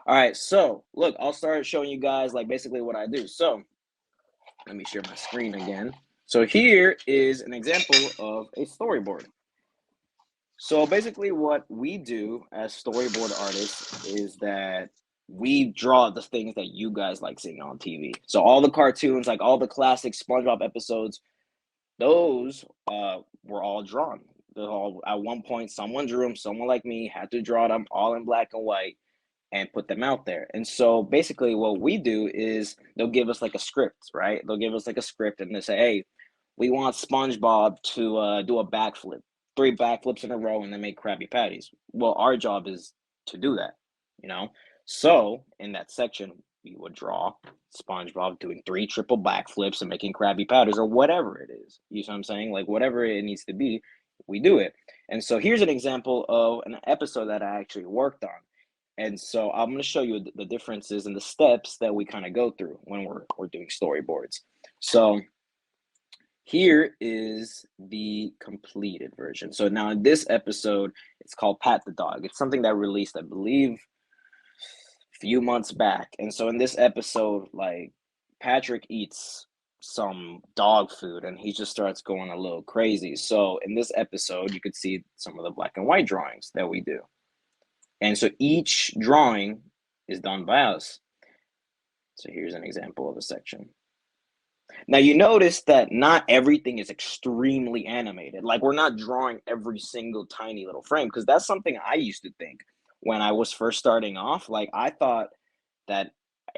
All right, so look, I'll start showing you guys like basically what I do. So let me share my screen again. So here is an example of a storyboard. So basically what we do as storyboard artists is that we draw the things that you guys like seeing on TV. So all the cartoons, like all the classic SpongeBob episodes, those were all drawn. They're all at one point someone drew them, someone like me had to draw them all in black and white and put them out there. And so basically what we do is they'll give us like a script, right? They'll give us like a script and they say, hey, we want SpongeBob to do a backflip, 3 backflips in a row and then make Krabby Patties. Well, our job is to do that, you know? So in that section, we would draw SpongeBob doing 3 triple backflips and making Krabby Patties or whatever it is. You see what I'm saying? Like whatever it needs to be, we do it. And so here's an example of an episode that I actually worked on. And so I'm going to show you the differences and the steps that we kind of go through when we're doing storyboards. So here is the completed version. So now in this episode, it's called Pat the Dog. It's something that released, I believe, a few months back. And so in this episode, like Patrick eats some dog food and he just starts going a little crazy. So in this episode, you could see some of the black and white drawings that we do. And so each drawing is done by us. So here's an example of a section. Now you notice that not everything is extremely animated. Like we're not drawing every single tiny little frame because that's something I used to think when I was first starting off. Like I thought that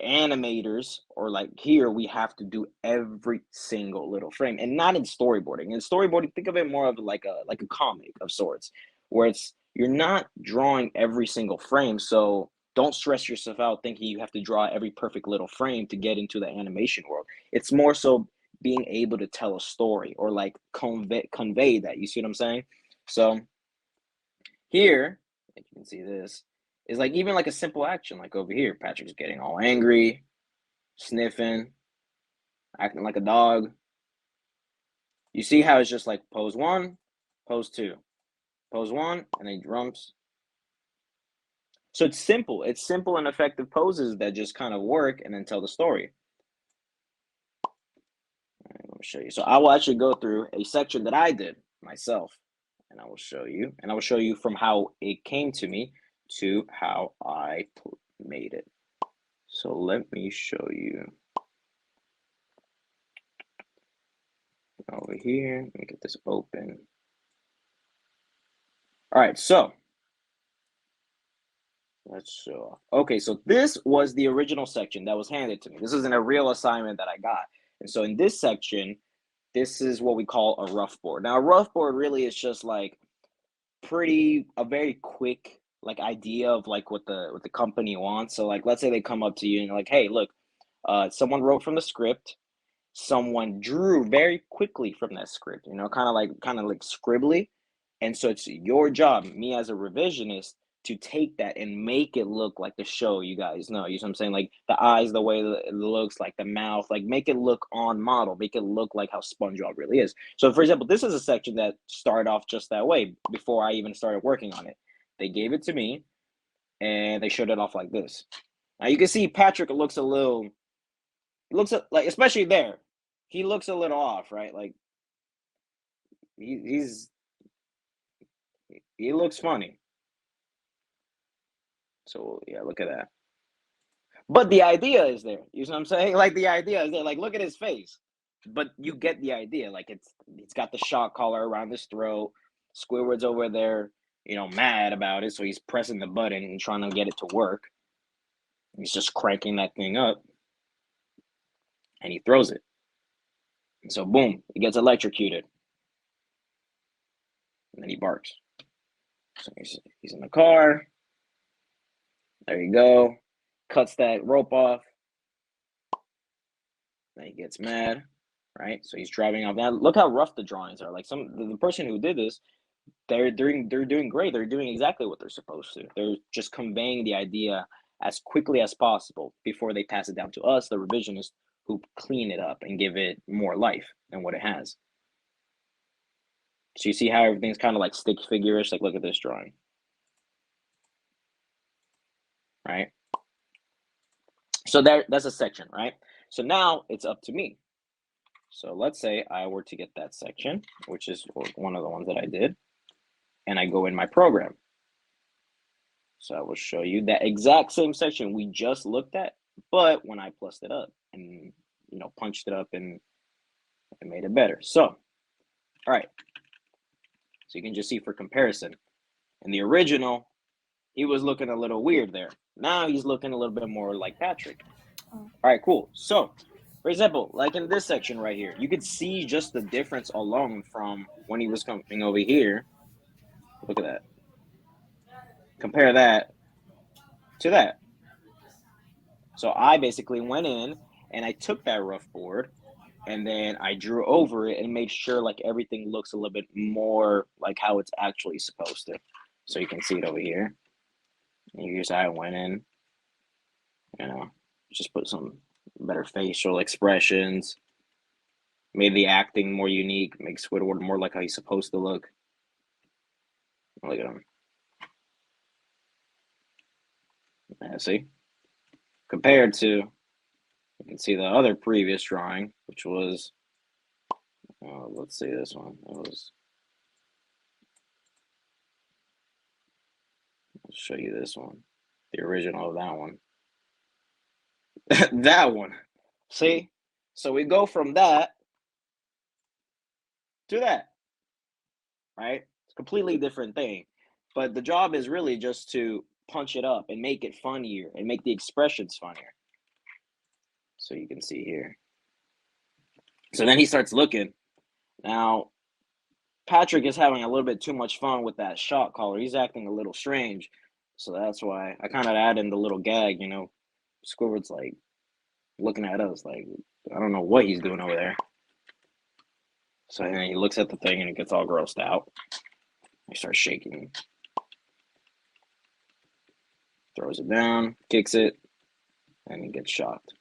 animators or like here we have to do every single little frame and not in storyboarding. In storyboarding, think of it more of like a comic of sorts where it's you're not drawing every single frame. So don't stress yourself out thinking you have to draw every perfect little frame to get into the animation world. It's more so being able to tell a story or like convey that. You see what I'm saying? So here, if you can see this, is like even like a simple action, like over here, Patrick's getting all angry, sniffing, acting like a dog. You see how it's just like pose 1, pose 2, pose 1, and then he jumps. So it's simple. It's simple and effective poses that just kind of work and then tell the story. Let me show you. So I will actually go through a section that I did myself, and I will show you. And I will show you from how it came to me to how I made it. So let me show you. Over here, let me get this open. All right, so let's show. Okay, so this was the original section that was handed to me. This isn't a real assignment that I got. And so in this section, this is what we call a rough board. Now, a rough board really is just like a very quick like idea of like what the company wants. So like let's say they come up to you and like, hey, look, someone wrote from the script, someone drew very quickly from that script, kind of like scribbly. And so it's your job, me as a revisionist, to take that and make it look like the show you guys know. You know what I'm saying? Like the eyes, the way that it looks, like the mouth, like make it look on model, make it look like how SpongeBob really is. So for example, this is a section that started off just that way before I even started working on it. They gave it to me and they showed it off like this. Now you can see Patrick looks like, especially there, he looks a little off, right? Like he's he looks funny. So yeah, look at that. But the idea is there. You know what I'm saying? Like the idea is there. Like look at his face. But you get the idea. Like it's got the shock collar around his throat. Squidward's over there, mad about it. So he's pressing the button and trying to get it to work. He's just cranking that thing up, and he throws it. And so boom, he gets electrocuted, and then he barks. So he's in the car. There you go. Cuts that rope off. Then he gets mad, right? So he's driving off. Now look how rough the drawings are. Like the person who did this, they're doing great. They're doing exactly what they're supposed to. They're just conveying the idea as quickly as possible before they pass it down to us, the revisionists, who clean it up and give it more life than what it has. So you see how everything's kind of like stick figure-ish. Like look at this drawing, right? So that's a section, right? So now it's up to me. So let's say I were to get that section, which is one of the ones that I did, and I go in my program. So I will show you that exact same section we just looked at, but when I plussed it up and punched it up and made it better. So, all right. So you can just see for comparison. In the original, he was looking a little weird there. Now he's looking a little bit more like Patrick. All right, cool. So, for example, like in this section right here, you could see just the difference alone from when he was coming over here. Look at that. Compare that to that. So I basically went in and I took that rough board and then I drew over it and made sure like everything looks a little bit more like how it's actually supposed to. So you can see it over here. And here's how I went in, just put some better facial expressions, made the acting more unique, make Squidward more like how he's supposed to look. Look at him. Yeah, see? Compared to, you can see the other previous drawing, which was, let's see this one. I'll show you this one. The original of that one. That one. See? So we go from that to that, right? It's a completely different thing. But the job is really just to punch it up and make it funnier and make the expressions funnier. So you can see here. So then he starts looking. Now, Patrick is having a little bit too much fun with that shot collar. He's acting a little strange. So that's why I kind of add in the little gag, Squidward's like looking at us like, I don't know what he's doing over there. So then he looks at the thing and he gets all grossed out. He starts shaking. Throws it down, kicks it, and he gets shocked.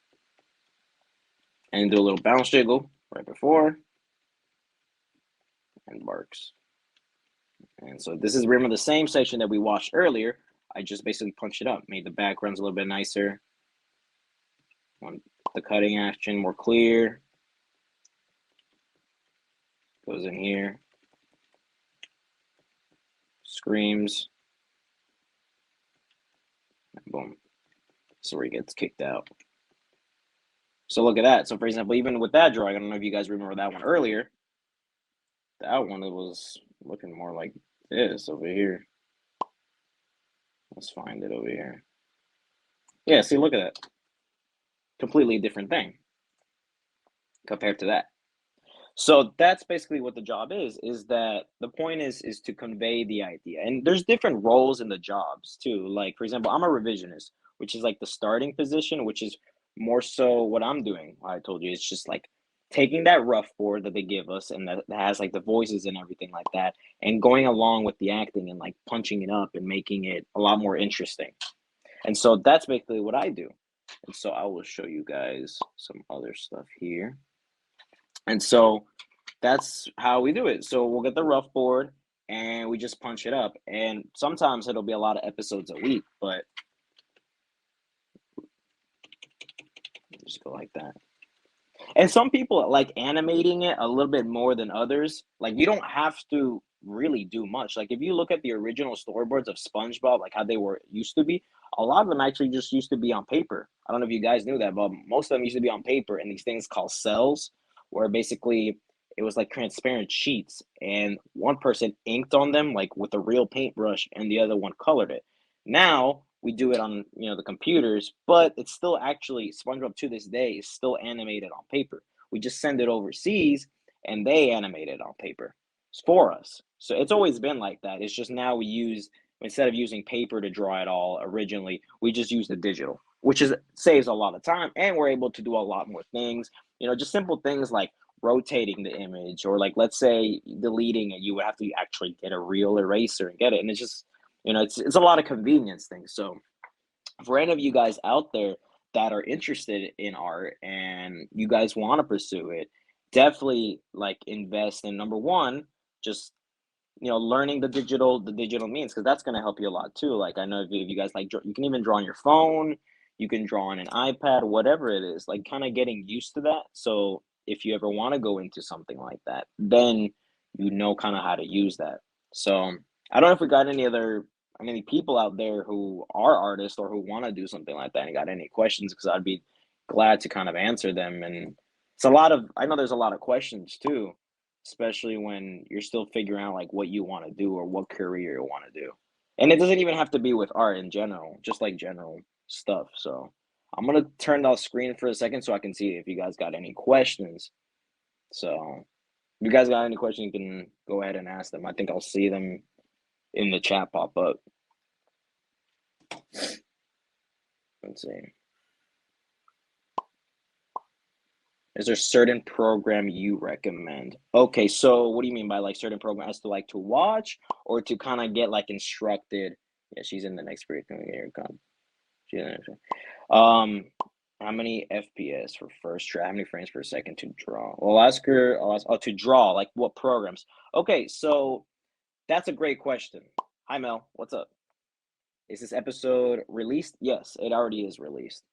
And do a little bounce jiggle right before, and barks. And so this is, remember, the same section that we watched earlier. I just basically punched it up, made the backgrounds a little bit nicer. Want the cutting action more clear. Goes in here. Screams. And boom. So where he gets kicked out. So look at that. So for example, even with that drawing, I don't know if you guys remember that one earlier. That one, it was looking more like this over here. Let's find it over here. Yeah, see, look at that. Completely different thing compared to that. So that's basically what the job is that the point is to convey the idea. And there's different roles in the jobs too. Like, for example, I'm a revisionist, which is like the starting position, which is more so what I'm doing. I told you, it's just like taking that rough board that they give us and that has like the voices and everything like that, and going along with the acting and like punching it up and making it a lot more interesting. And so that's basically what I do. And so I will show you guys some other stuff here. And so that's how we do it. So we'll get the rough board and we just punch it up. And sometimes it'll be a lot of episodes a week, but just go like that. And some people like animating it a little bit more than others. Like, you don't have to really do much. Like, if you look at the original storyboards of SpongeBob, like how they were used to be, a lot of them actually just used to be on paper. I don't know if you guys knew that, but most of them used to be on paper and these things called cells, where basically it was like transparent sheets and one person inked on them like with a real paintbrush and the other one colored it. Now we do it on the computers, but it's still actually SpongeBob to this day is still animated on paper. We just send it overseas and they animate it on paper for us. So it's always been like that. It's just now we use, instead of using paper to draw it all originally, we just use the digital, which saves a lot of time, and we're able to do a lot more things. Just simple things like rotating the image, or like, let's say, deleting it, you would have to actually get a real eraser and get it. And it's just, it's a lot of convenience things. So for any of you guys out there that are interested in art and you guys want to pursue it, definitely like invest in, number one, just learning the digital means, because that's going to help you a lot too. Like, I know if you guys like, you can even draw on your phone, You can draw on an iPad, whatever it is, like kind of getting used to that. So if you ever want to go into something like that, then you know kind of how to use that. So I don't know if we got any people out there who are artists or who want to do something like that and got any questions, because I'd be glad to kind of answer them. And I know there's a lot of questions too, especially when you're still figuring out like what you want to do or what career you want to do. And it doesn't even have to be with art in general, just like general stuff. So I'm gonna turn the screen for a second so I can see if you guys got any questions. So if you guys got any questions, you can go ahead and ask them. I think I'll see them in the chat pop up. Let's see. Is there a certain program you recommend? Okay, so what do you mean by like certain program? As to like to watch or to kind of get like instructed? Yeah, she's in the next period. Here come. She's in the next period. How many FPS for first try? How many frames per second to draw? Well, I'll ask, oh, to draw, like what programs? Okay, so that's a great question. Hi, Mel. What's up? Is this episode released? Yes, it already is released.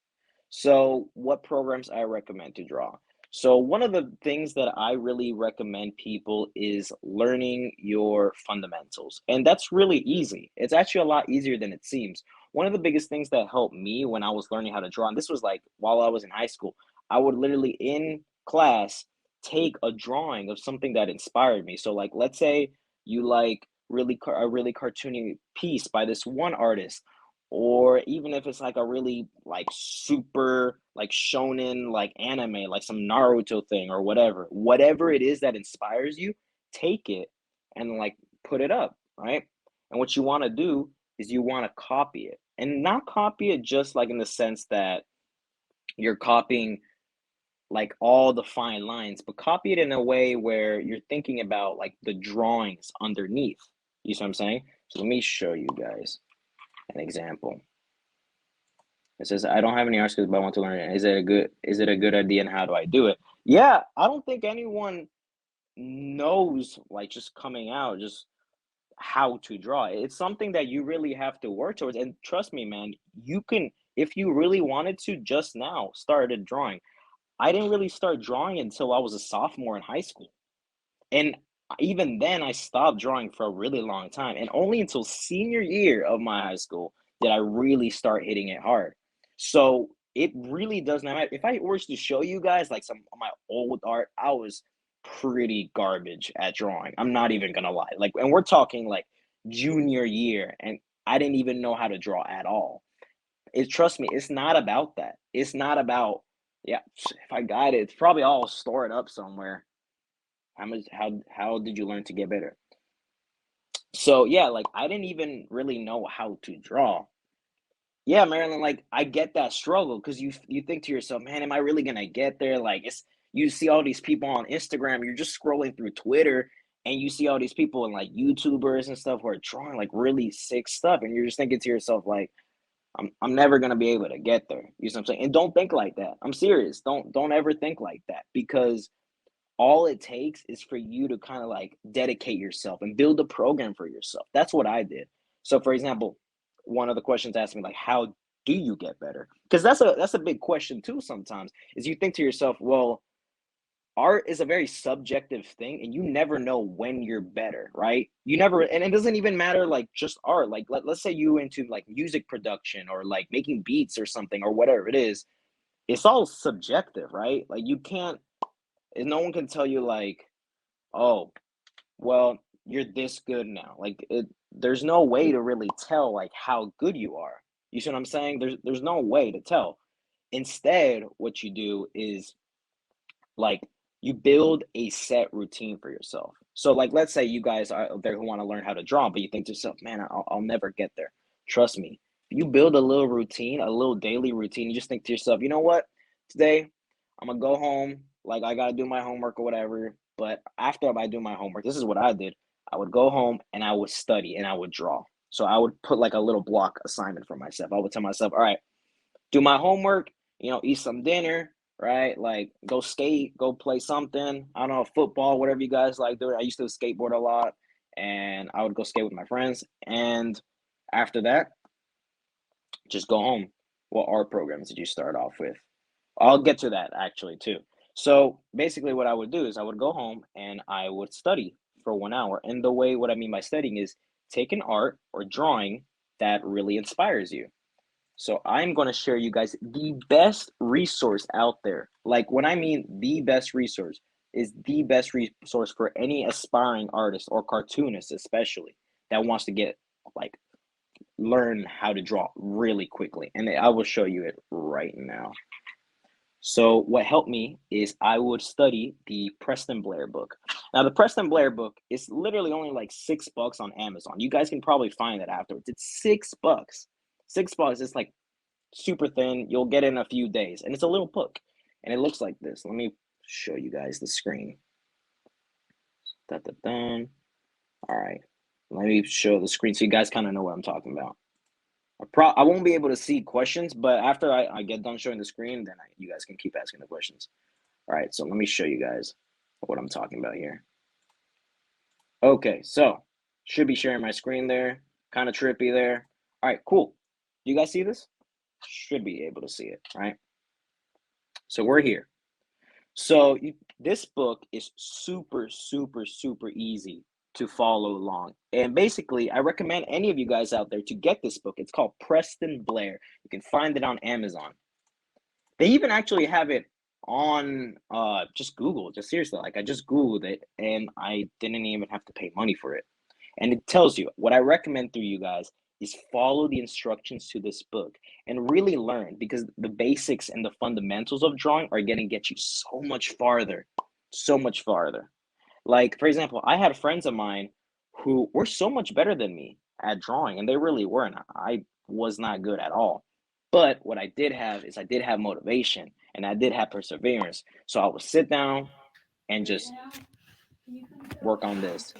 So, what programs I recommend to draw? So, one of the things that I really recommend people is learning your fundamentals. And that's really easy. It's actually a lot easier than it seems. One of the biggest things that helped me when I was learning how to draw, and this was like while I was in high school, I would literally in class take a drawing of something that inspired me. So, like, let's say you like a really cartoony piece by this one artist, or even if it's like a really like super like shonen like anime, like some Naruto thing or whatever it is that inspires you, take it and like put it up, right? And what you want to do is you want to copy it, and not copy it just like in the sense that you're copying like all the fine lines, but copy it in a way where you're thinking about like the drawings underneath. You see what I'm saying? So let me show you guys an example. It says, I don't have any art skills, but I want to learn it. Is it a good idea and how do I do it? Yeah, I don't think anyone knows like just coming out, just how to draw. It's something that you really have to work towards. And trust me, man, you can, if you really wanted to, just now started drawing. I didn't really start drawing until I was a sophomore in high school. And even then, I stopped drawing for a really long time. And only until senior year of my high school did I really start hitting it hard. So it really does not matter. If I were to show you guys like some of my old art, I was pretty garbage at drawing. I'm not even gonna lie. Like, and we're talking like junior year, and I didn't even know how to draw at all. Trust me, it's not about that. It's not about, yeah, if I got it, it's probably all stored up somewhere. How did you learn to get better? So yeah, like I didn't even really know how to draw. Yeah, Marilyn, like I get that struggle because you think to yourself, man, am I really gonna get there? Like it's you see all these people on Instagram, you're just scrolling through Twitter and you see all these people and like YouTubers and stuff who are drawing like really sick stuff, and you're just thinking to yourself, like, I'm never gonna be able to get there. You know what I'm saying? And don't think like that. I'm serious. Don't ever think like that, because all it takes is for you to kind of like dedicate yourself and build a program for yourself. That's what I did. So for example, one of the questions asked me like, how do you get better? Because that's a big question too sometimes, is you think to yourself, well, art is a very subjective thing and you never know when you're better, right? You never, and it doesn't even matter like just art. Like let's say you into like music production or like making beats or something or whatever it is. It's all subjective, right? Like you can't, and no one can tell you like, oh, well, you're this good now. Like there's no way to really tell like how good you are. You see what I'm saying? There's no way to tell. Instead, what you do is like you build a set routine for yourself. So like let's say you guys are there who want to learn how to draw, but you think to yourself, man, I'll never get there. Trust me. You build a little routine, a little daily routine. You just think to yourself, you know what? Today I'm gonna go home, like I gotta do my homework or whatever. But after I do my homework, this is what I did. I would go home and I would study and I would draw. So I would put like a little block assignment for myself. I would tell myself, all right, do my homework, eat some dinner, right? Like go skate, go play something. I don't know, football, whatever you guys like doing. I used to skateboard a lot and I would go skate with my friends. And after that, just go home. What art programs did you start off with? I'll get to that actually too. So basically, what I would do is I would go home and I would study for 1 hour. And the way what I mean by studying is take an art or drawing that really inspires you. So I'm going to share you guys the best resource out there. Like when I mean the best resource is the best resource for any aspiring artist or cartoonist especially that wants to get like learn how to draw really quickly. And I will show you it right now. So what helped me is I would study the Preston Blair book. Now the Preston Blair book is literally only like $6 on Amazon. You guys can probably find it afterwards. It's $6. $6. It's like super thin. You'll get it in a few days, and it's a little book, and it looks like this. Let me show you guys the screen. Dun, dun, dun. All right, let me show the screen so you guys kind of know what I'm talking about. I won't be able to see questions, but after I get done showing the screen, then you guys can keep asking the questions. All right, so let me show you guys what I'm talking about here. Okay, so should be sharing my screen there. Kind of trippy there. All right, cool. You guys see this? Should be able to see it, right? So we're here. So this book is super, super, super easy to follow along. And basically, I recommend any of you guys out there to get this book. It's called Preston Blair. You can find it on Amazon. They even actually have it on just Google. Just seriously, like I just Googled it and I didn't even have to pay money for it. And it tells you what I recommend through you guys is follow the instructions to this book and really learn because the basics and the fundamentals of drawing are going to get you so much farther, so much farther. Like, for example, I had friends of mine who were so much better than me at drawing, and they really weren't. I was not good at all. But what I did have is I did have motivation and I did have perseverance. So I would sit down and just work on this.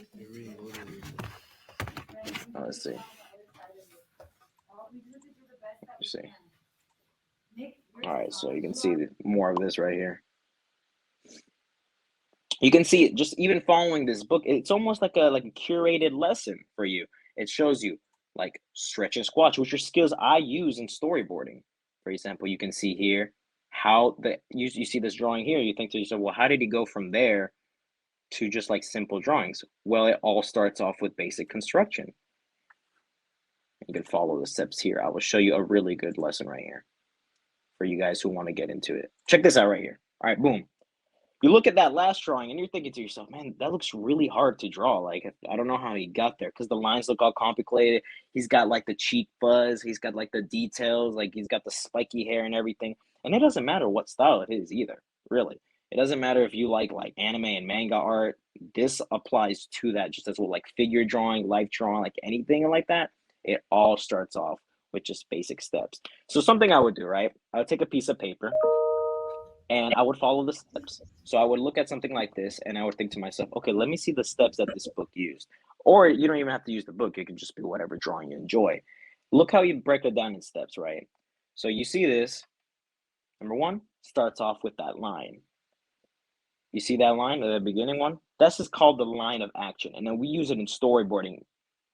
Let's see. Let's see. All right, so you can see more of this right here. You can see it just even following this book. It's almost like a curated lesson for you. It shows you like stretch and squash, which are skills I use in storyboarding. For example, you can see here how you see this drawing here. You think to yourself, well, how did he go from there to just like simple drawings? Well, it all starts off with basic construction. You can follow the steps here. I will show you a really good lesson right here for you guys who want to get into it. Check this out right here. All right, boom. You look at that last drawing and you're thinking to yourself, man, that looks really hard to draw. Like, I don't know how he got there because the lines look all complicated. He's got like the cheek fuzz, he's got like the details, like he's got the spiky hair and everything. And it doesn't matter what style it is either, really. It doesn't matter if you like anime and manga art. This applies to that just as well, like figure drawing, life drawing, like anything like that. It all starts off with just basic steps. So something I would do, right? I would take a piece of paper and I would follow the steps. So I would look at something like this and I would think to myself, okay, let me see the steps that this book used. Or you don't even have to use the book. It can just be whatever drawing you enjoy. Look how you break it down in steps, right? So you see this. Number one starts off with that line. You see that line, the beginning one? This is called the line of action. And then we use it in storyboarding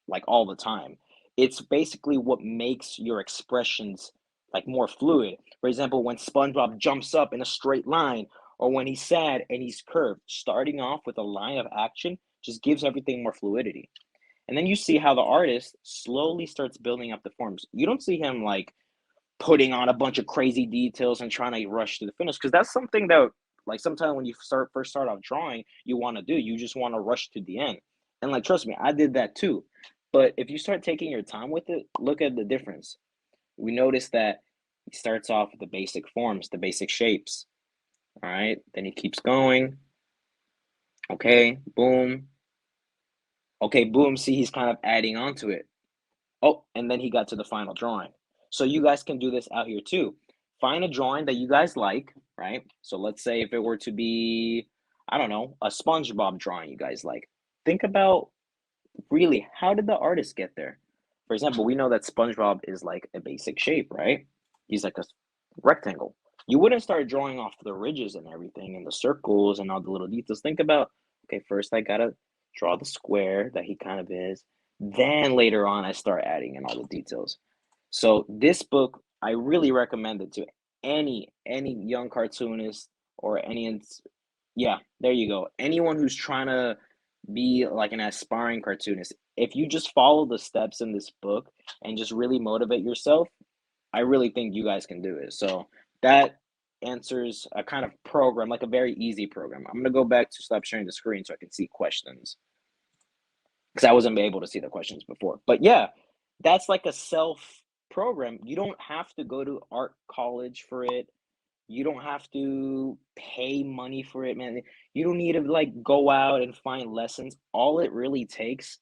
like all the time. It's basically what makes your expressions like more fluid. For example, when SpongeBob jumps up in a straight line, or when he's sad and he's curved, starting off with a line of action just gives everything more fluidity. And then you see how the artist slowly starts building up the forms. You don't see him like putting on a bunch of crazy details and trying to rush to the finish because that's something that like sometimes when you first start off drawing you want to do. You just want to rush to the end, and like trust me, I did that too. But if you start taking your time with it, look at the difference. We notice that he starts off with the basic forms, the basic shapes. All right, then he keeps going. Okay, boom. Okay, boom. See, he's kind of adding on to it. Oh, and then he got to the final drawing. So you guys can do this out here too. Find a drawing that you guys like, right? So let's say if it were to be, I don't know, a SpongeBob drawing you guys like. Think about really how did the artist get there? For example, we know that SpongeBob is like a basic shape, right? He's like a rectangle. You wouldn't start drawing off the ridges and everything and the circles and all the little details. Think about, okay, first I gotta draw the square that he kind of is. Then later on, I start adding in all the details. So this book I really recommend it to any young cartoonist or yeah, there you go. Anyone who's trying to be like an aspiring cartoonist. If you just follow the steps in this book and just really motivate yourself, I really think you guys can do it. So that answers a kind of program, like a very easy program. I'm gonna go back to stop sharing the screen so I can see questions because I wasn't able to see the questions before. But yeah, that's like a self program. You don't have to go to art college for it. You don't have to pay money for it, man. You don't need to like go out and find lessons. All it really takes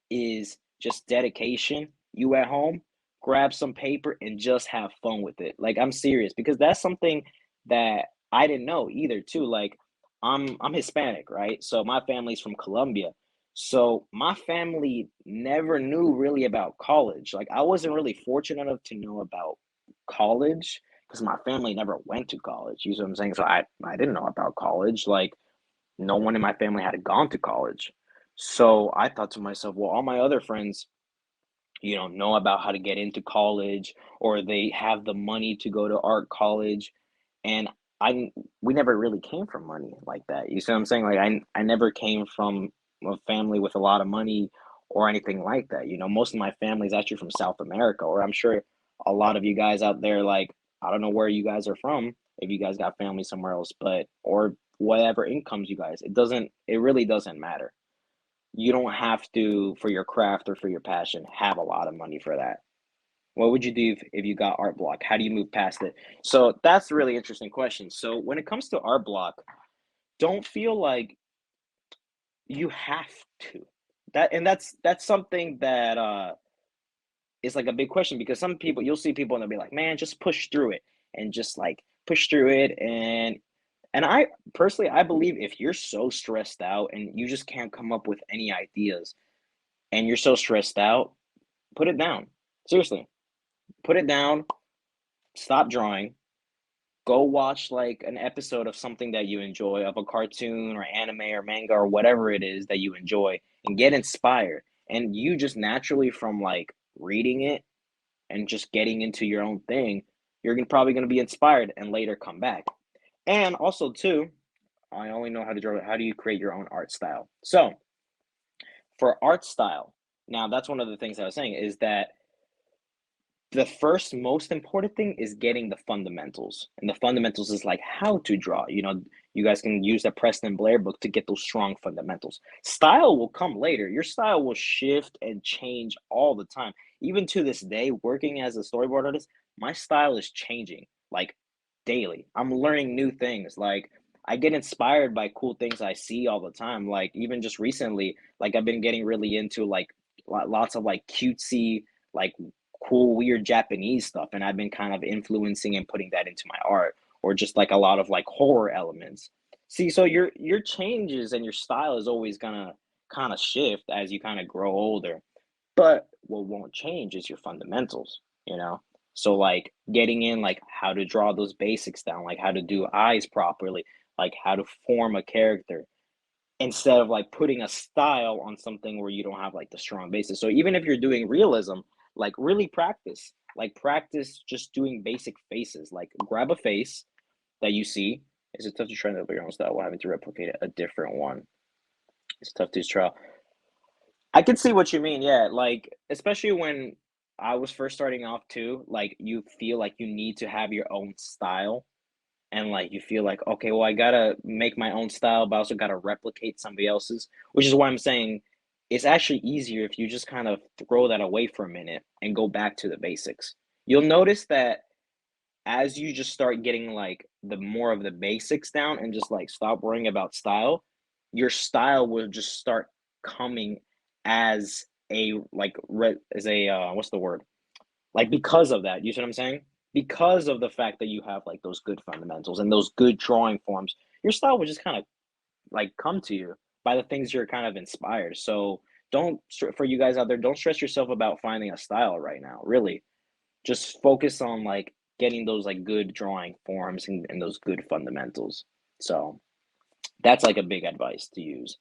is just dedication. You at home, grab some paper and just have fun with it. Like I'm serious because that's something that I didn't know either too. Like I'm Hispanic, right? So my family's from Colombia. So my family never knew really about college. Like I wasn't really fortunate enough to know about college because my family never went to college. You see what I'm saying? So I didn't know about college. Like no one in my family had gone to college. So I thought to myself, well, all my other friends, know about how to get into college or they have the money to go to art college. And I we never really came from money like that. You see what I'm saying? Like I never came from a family with a lot of money or anything like that. Most of my family is actually from South America, or I'm sure a lot of you guys out there, like, I don't know where you guys are from, if you guys got family somewhere else, but or whatever incomes you guys, it really doesn't matter. You don't have to, for your craft or for your passion, have a lot of money for that. What would you do if you got art block? How do you move past it? So that's a really interesting question. So when it comes to art block, don't feel like you have to. That's something that is like a big question because some people you'll see people and they'll be like, man, just push through it and just like push through it and I personally I believe if you're so stressed out and you just can't come up with any ideas and you're so stressed out, put it down. Seriously, put it down, stop drawing, go watch like an episode of something that you enjoy, of a cartoon or anime or manga or whatever it is that you enjoy, and get inspired. And you just naturally from like reading it and just getting into your own thing, probably going to be inspired and later come back. And also, too, I only know how to draw. How do you create your own art style? So, for art style, now that's one of the things I was saying is that the first most important thing is getting the fundamentals. And the fundamentals is like how to draw. You guys can use the Preston Blair book to get those strong fundamentals. Style will come later. Your style will shift and change all the time. Even to this day, working as a storyboard artist, my style is changing like daily. I'm learning new things. Like I get inspired by cool things I see all the time. Like even just recently, like I've been getting really into like lots of like cutesy like cool, weird Japanese stuff, and I've been kind of influencing and putting that into my art, or just like a lot of like horror elements. See, so your changes and your style is always gonna kind of shift as you kind of grow older. But what won't change is your fundamentals, you know? So like getting in like how to draw those basics down, like how to do eyes properly, like how to form a character, instead of like putting a style on something where you don't have like the strong basis. So even if you're doing realism, like really practice, like practice just doing basic faces. Like grab a face that you see. Is it tough to try to your own style while having to replicate a different one? It's tough to try. I can see what you mean. Yeah, like especially when I was first starting off too, like you feel like you need to have your own style and like you feel like okay, well I gotta make my own style but I also gotta replicate somebody else's, which is why I'm saying it's actually easier if you just kind of throw that away for a minute and go back to the basics. You'll notice that as you just start getting like the more of the basics down and just like stop worrying about style, your style will just start coming as a as a what's the word, like because of that, you see what I'm saying? Because of the fact that you have like those good fundamentals and those good drawing forms, your style will just kind of like come to you by the things you're kind of inspired. So don't for you guys out there, don't stress yourself about finding a style right now. Really, just focus on like getting those like good drawing forms and those good fundamentals. So that's like a big advice to use.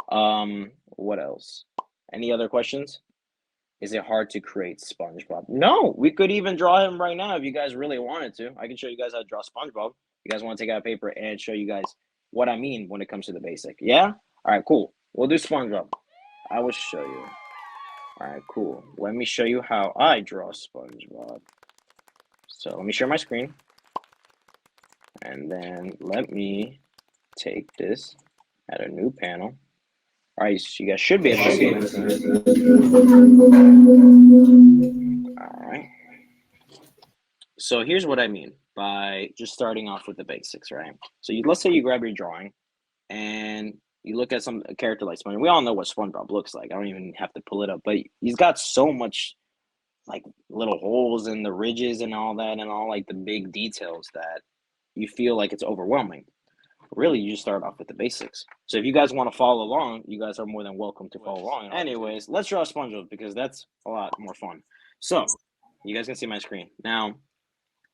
What else? Any other questions? Is it hard to create SpongeBob? No, we could even draw him right now if you guys really wanted to. I can show you guys how to draw SpongeBob. You guys want to take out paper and show you guys what I mean when it comes to the basic? Yeah? All right, cool. We'll do SpongeBob. I will show you. All right, cool. Let me show you how I draw SpongeBob. So let me share my screen. And then let me take this, add a new panel. All right, so you guys should be able to see my screen. All right. So here's what I mean by just starting off with the basics, right? So let's say you grab your drawing and you look at a character like SpongeBob. We all know what SpongeBob looks like. I don't even have to pull it up, but he's got so much like little holes in the ridges and all that, and all like the big details that you feel like it's overwhelming. Really, you just start off with the basics. So if you guys want to follow along, you guys are more than welcome to follow along. Anyways, let's draw SpongeBob because that's a lot more fun. So you guys can see my screen now.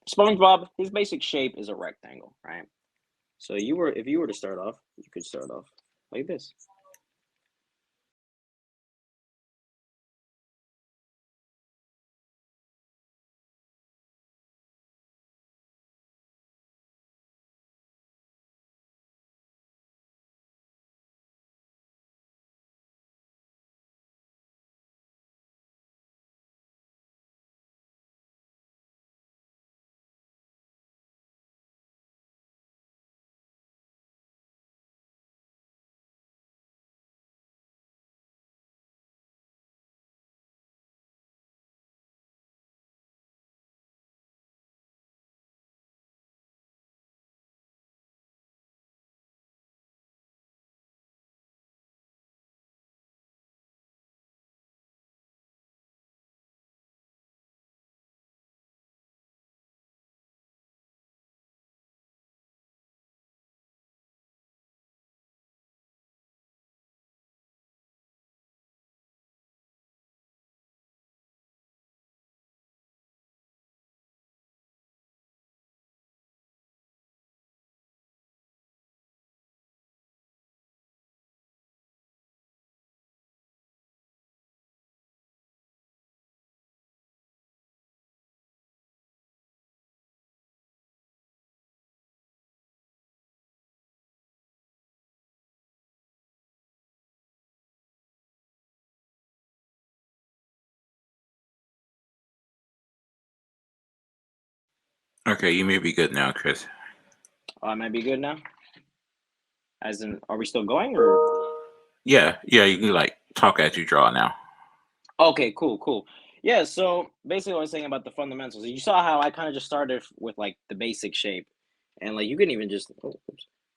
SpongeBob, his basic shape is a rectangle, right? So if you were to start off, you could start off like this. Okay, you may be good now, Chris. I might be good now. As in, are we still going or? Yeah, you can like talk as you draw now. Okay, cool. Yeah, so basically what I was saying about the fundamentals, you saw how I kind of just started with like the basic shape. And like you can even just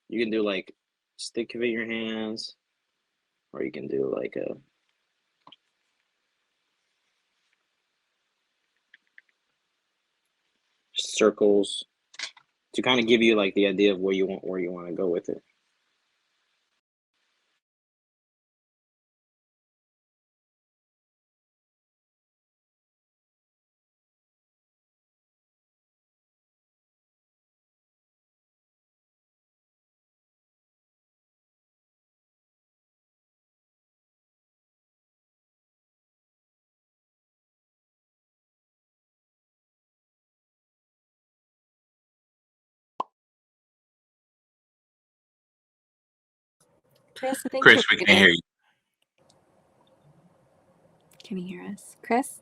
you can do like stick of your hands, or you can do like a circles to kind of give you like the idea of where you want to go with it. Chris, I think Chris, you're we can't muted. hear you. Can you hear us? Chris?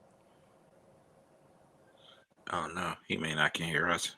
Oh no, he may not can hear us.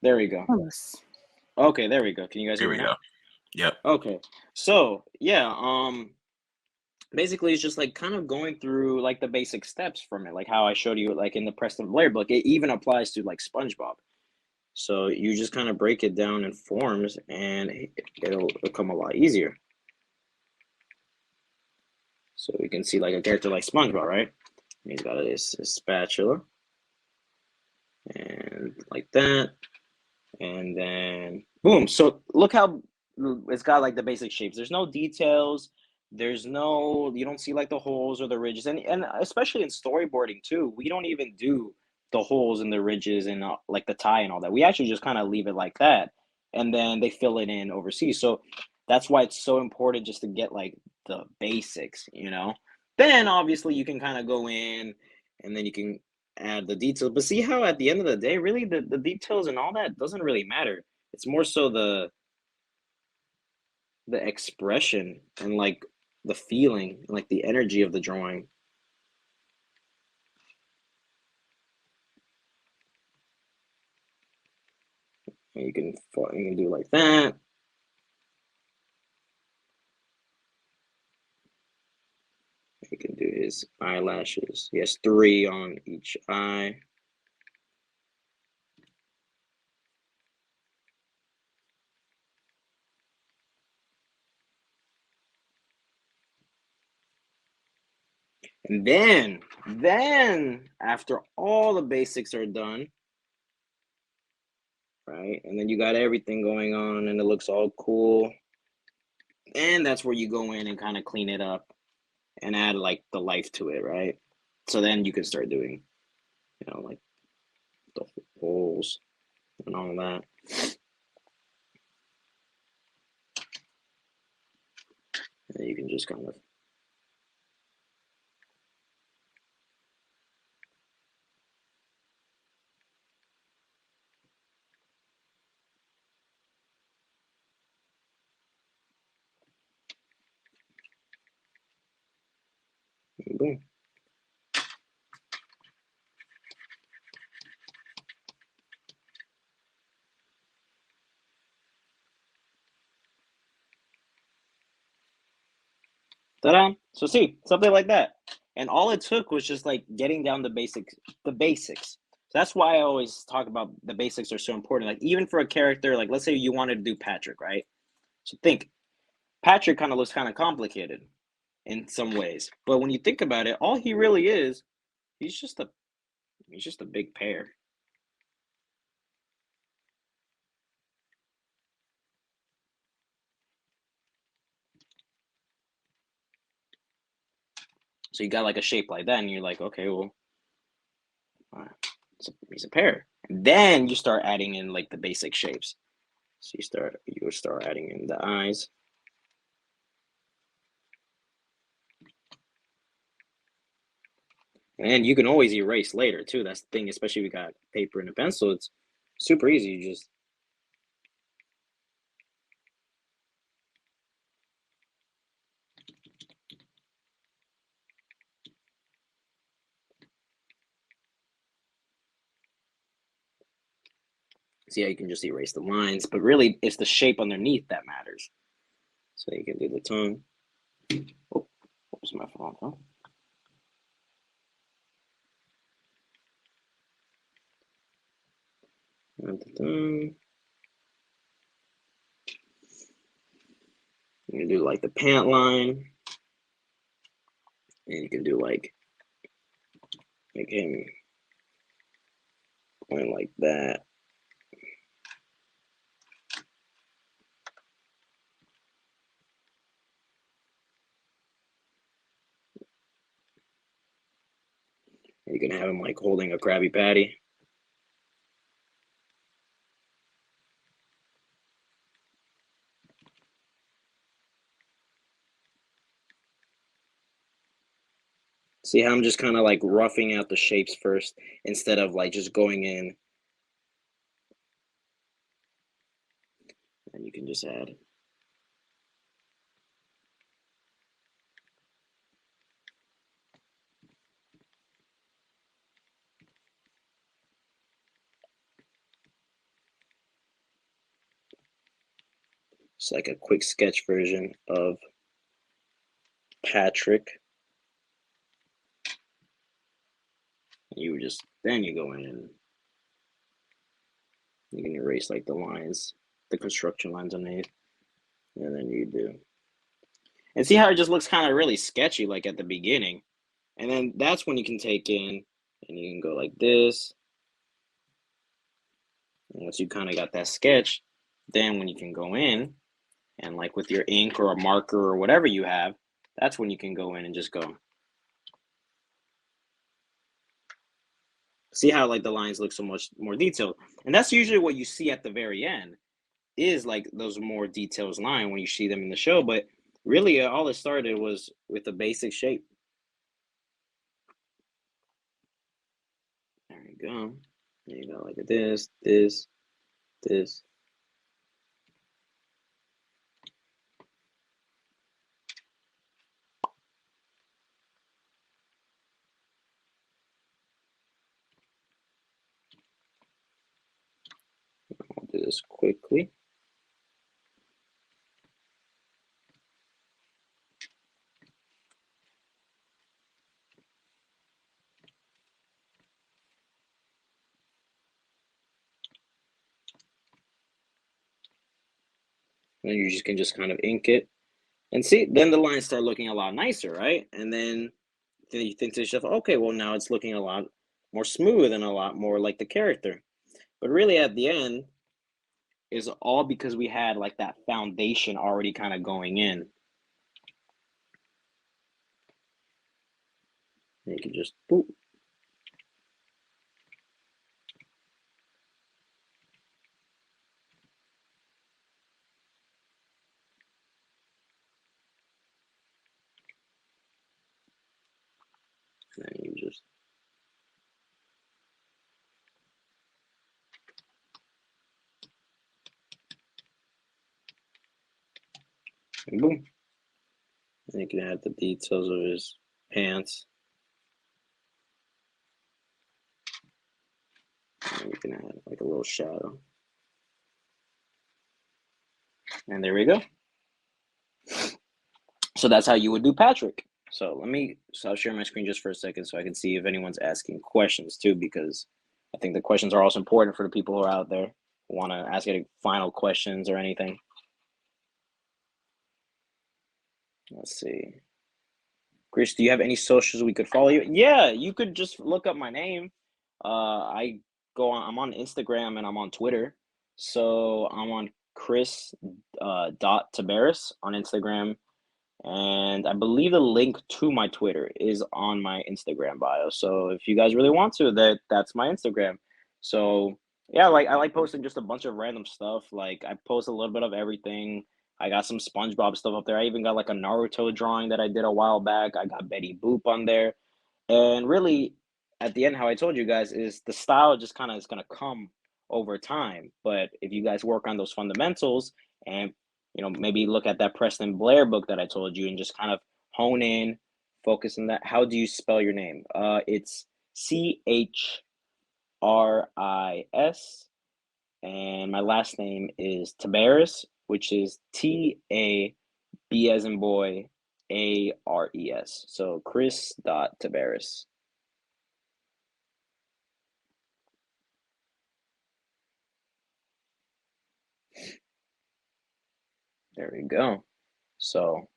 There we go. Close. Okay, there we go. Can you guys Here hear we me go. now? Yep. Okay. So yeah, basically it's just like kind of going through like the basic steps from it, like how I showed you like in the Preston Blair book. It even applies to like SpongeBob. So you just kind of break it down in forms and it'll become a lot easier. So we can see like a character like SpongeBob, right? He's got his spatula and like that. And then boom. So look how it's got like the basic shapes. There's no details. There's no, you don't see like the holes or the ridges. And especially in storyboarding too, we don't even do the holes and the ridges and like the tie and all that. We actually just kind of leave it like that. And then they fill it in overseas. So that's why it's so important just to get like the basics, you know? Then obviously you can kind of go in and then you can add the details. But see how at the end of the day, really the details and all that doesn't really matter. It's more so the expression and like the feeling, like the energy of the drawing. And you can do like that. You can do his eyelashes. He has 3 on each eye. And then after all the basics are done, right? And then you got everything going on and it looks all cool. And that's where you go in and kind of clean it up and add like the life to it, right? So then you can start doing, like the holes and all that. And you can just kind of boom. Ta-da! So see, something like that. And all it took was just like getting down the basics, the basics. So that's why I always talk about the basics are so important. Like even for a character, like let's say you wanted to do Patrick, right? So think Patrick kind of looks kind of complicated in some ways. But when you think about it, all he really is, he's just a big pear. So you got like a shape like that, and you're like, okay, well, he's a pear. And then you start adding in like the basic shapes. So you start adding in the eyes. And you can always erase later too. That's the thing, especially if you got paper and a pencil. It's super easy. You just see how you can just erase the lines, but really it's the shape underneath that matters. So you can do the tongue. Oh, oops, my phone. Huh? Add the tongue. You can do like the pant line, and you can do like him going like that. You can have him like holding a Krabby Patty. See how I'm just kind of like roughing out the shapes first instead of like just going in. And you can just add. It's like a quick sketch version of Patrick. You just, then you go in and you can erase like the lines, the construction lines underneath, and then you do. And see how it just looks kind of really sketchy like at the beginning. And then that's when you can take in and you can go like this. And once you kind of got that sketch, then when you can go in and like with your ink or a marker or whatever you have, that's when you can go in and just go. See how like the lines look so much more detailed. And that's usually what you see at the very end is like those more details line when you see them in the show. But really all it started was with a basic shape. There you go. There you go, like this, this, this. I'll do this quickly. And you just can just kind of ink it. And see, then the lines start looking a lot nicer, right? And then you think to yourself, okay, well, now it's looking a lot more smooth and a lot more like the character. But really at the end is all because we had like that foundation already kind of going in. And you can just boop. And then you just and boom. And you can add the details of his pants. And you can add like a little shadow. And there we go. So that's how you would do Patrick. So I'll share my screen just for a second so I can see if anyone's asking questions too, because I think the questions are also important for the people who are out there who want to ask any final questions or anything. Let's see. Chris, do you have any socials we could follow you? Yeah, you could just look up my name. I'm on Instagram and I'm on Twitter. So I'm on Chris Tabaris on Instagram. And I believe the link to my Twitter is on my Instagram bio. So if you guys really want to, that's my Instagram. So yeah, like I like posting just a bunch of random stuff. Like I post a little bit of everything. I got some SpongeBob stuff up there. I even got like a Naruto drawing that I did a while back. I got Betty Boop on there. And really, at the end, how I told you guys is the style just kind of is going to come over time. But if you guys work on those fundamentals and maybe look at that Preston Blair book that I told you and just kind of hone in, focus on that. How do you spell your name? It's Chris, and my last name is Tabares, which is Tabi as in boy, Ares. So Chris.Tabares. There we go. So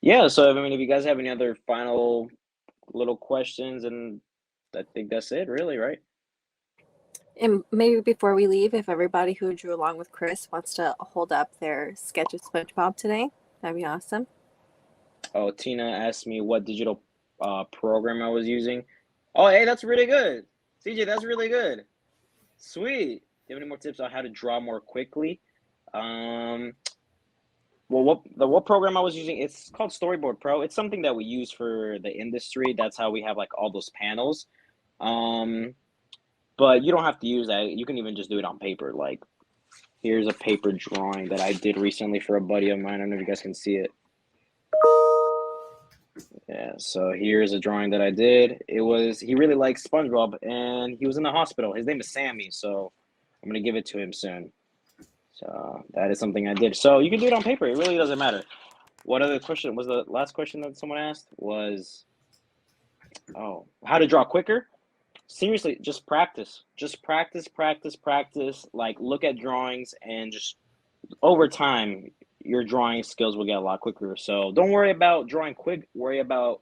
yeah, so I mean, if you guys have any other final little questions, and I think that's it, really, right? And maybe before we leave, if everybody who drew along with Chris wants to hold up their sketch of SpongeBob today, that'd be awesome. Oh, Tina asked me what digital program I was using. Oh, hey, that's really good. CJ, that's really good. Sweet. Do you have any more tips on how to draw more quickly? Well, what program I was using, it's called Storyboard Pro. It's something that we use for the industry. That's how we have like all those panels. But you don't have to use that. You can even just do it on paper. Like, here's a paper drawing that I did recently for a buddy of mine. I don't know if you guys can see it. Yeah, so here's a drawing that I did. He really likes SpongeBob, and he was in the hospital. His name is Sammy, so I'm going to give it to him soon. So that is something I did. So you can do it on paper. It really doesn't matter. What other question was the last question that someone asked? Was how to draw quicker? Seriously, just practice. Just practice, practice, practice. Like look at drawings and just over time your drawing skills will get a lot quicker. So don't worry about drawing quick. Worry about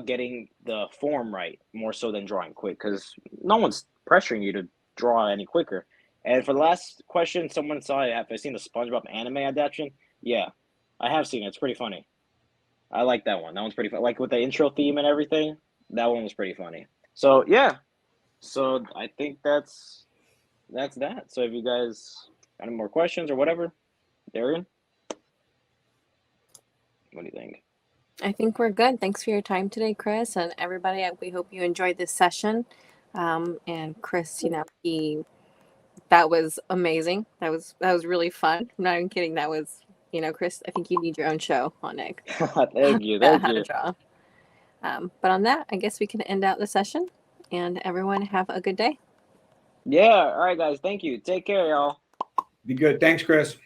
getting the form right more so than drawing quick because no one's pressuring you to draw any quicker. And for the last question, someone saw it. Have I seen the SpongeBob anime adaptation? Yeah, I have seen it. It's pretty funny. I like that one. That one's pretty fun. Like with the intro theme and everything, that one was pretty funny. So yeah, so I think that's that. So if you guys got any more questions or whatever, Darian, what do you think? I think we're good. Thanks for your time today, Chris, and everybody. We hope you enjoyed this session. And Chris, that was amazing. That was really fun. I'm not even kidding. That was, Chris. I think you need your own show on Nick. Thank you, Yeah, thank how to you. draw. But on that, I guess we can end out the session. And everyone have a good day. Yeah, all right, guys. Thank you. Take care, y'all. Be good. Thanks, Chris.